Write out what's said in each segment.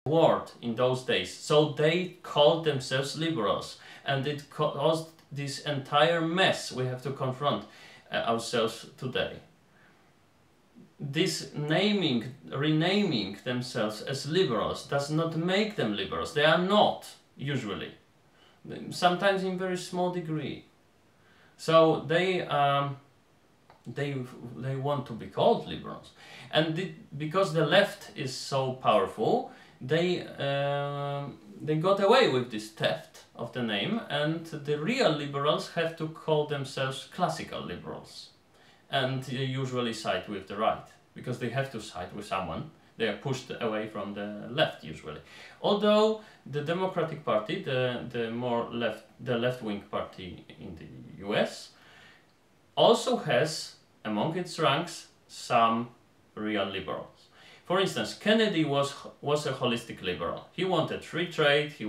word in those days. So they called themselves liberals, and it caused this entire mess we have to confront ourselves today. This renaming themselves as liberals does not make them liberals. They are not, usually. Sometimes in very small degree. So they want to be called liberals. And because the left is so powerful, they got away with this theft of the name, and the real liberals have to call themselves classical liberals. And they usually side with the right, because they have to side with someone. They are pushed away from the left usually. Although the Democratic Party, the left-wing party in the US, also has among its ranks some real liberals. For instance, Kennedy was a holistic liberal. He wanted free trade. He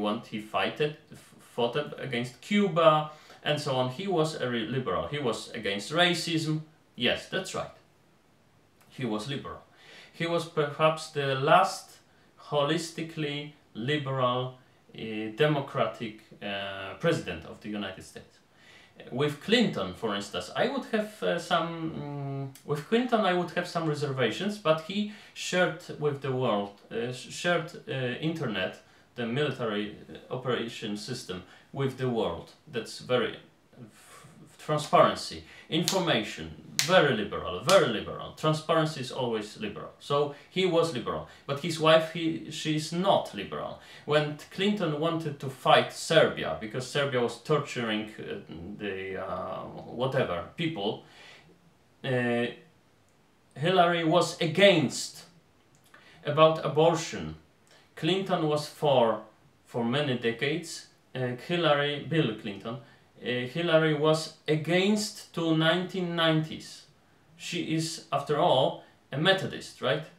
fought against Cuba, and so on. He was a liberal. He was against racism. Yes, that's right. He was liberal. He was perhaps the last holistically liberal democratic president of the United States. With Clinton, for instance, I would have some reservations, but he shared with the world, internet, the military operation system with the world. That's very transparency, information, very liberal, very liberal. Transparency is always liberal. So he was liberal, but his wife, she's not liberal. When Clinton wanted to fight Serbia, because Serbia was torturing people, Hillary was against. About abortion, Clinton was for many decades. Bill Clinton, Hillary was against to 1990s. She is, after all, a Methodist, right?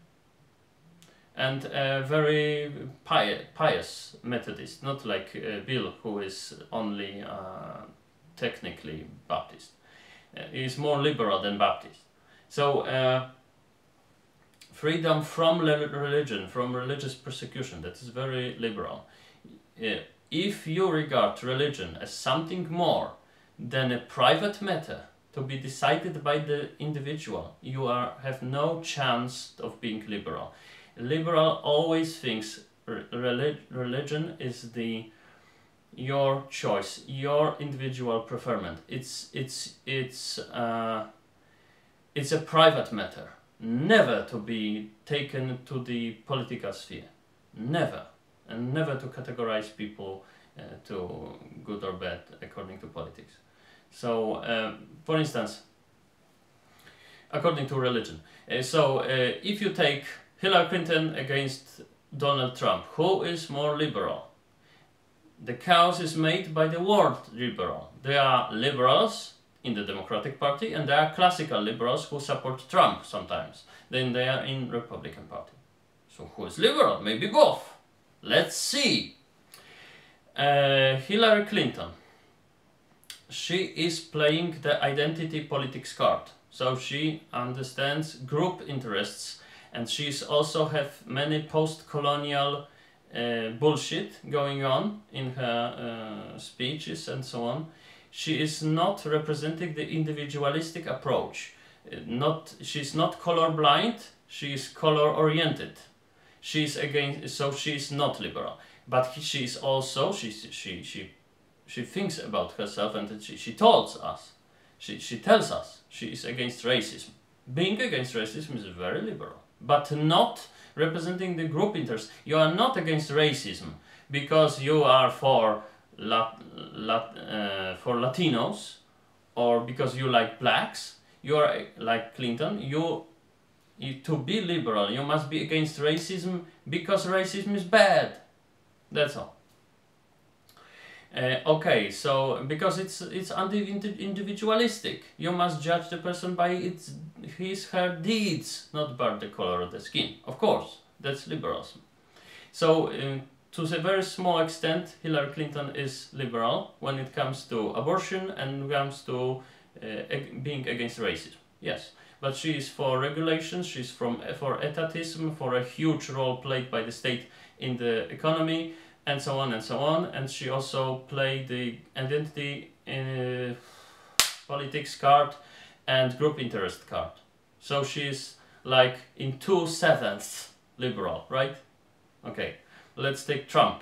And a very pious Methodist, not like Bill, who is only technically Baptist. He is more liberal than Baptist. So freedom from religion, from religious persecution, that is very liberal. If you regard religion as something more than a private matter to be decided by the individual, you have no chance of being liberal. Liberal always thinks religion is your choice, your individual preference. It's a private matter, never to be taken to the political sphere, never. And never to categorize people to good or bad according to politics. So, for instance, according to religion. If you take Hillary Clinton against Donald Trump, who is more liberal? The chaos is made by the word liberal. There are liberals in the Democratic Party, and there are classical liberals who support Trump sometimes. Then they are in Republican Party. So who is liberal? Maybe both. Let's see. Hillary Clinton. She is playing the identity politics card. So she understands group interests, and she's also have many post-colonial bullshit going on in her speeches and so on. She is not representing the individualistic approach. She's not colorblind. She is color-oriented. She's against, so she's not liberal, but she is also, she thinks about herself, and she tells us she is against racism. Being against racism is very liberal, but not representing the group interest. You are not against racism because you are for Latinos, or because you like blacks. You are like Clinton. To be liberal, you must be against racism because racism is bad. That's all. Okay, so because it's individualistic, you must judge the person by her deeds, not by the color of the skin. Of course, that's liberalism. So to a very small extent, Hillary Clinton is liberal when it comes to abortion and comes to being against racism. Yes. But she is for regulations, she's for etatism, for a huge role played by the state in the economy, and so on and so on. And she also played the identity politics card and group interest card. So she's like in 2/7 liberal, right? Okay, let's take Trump.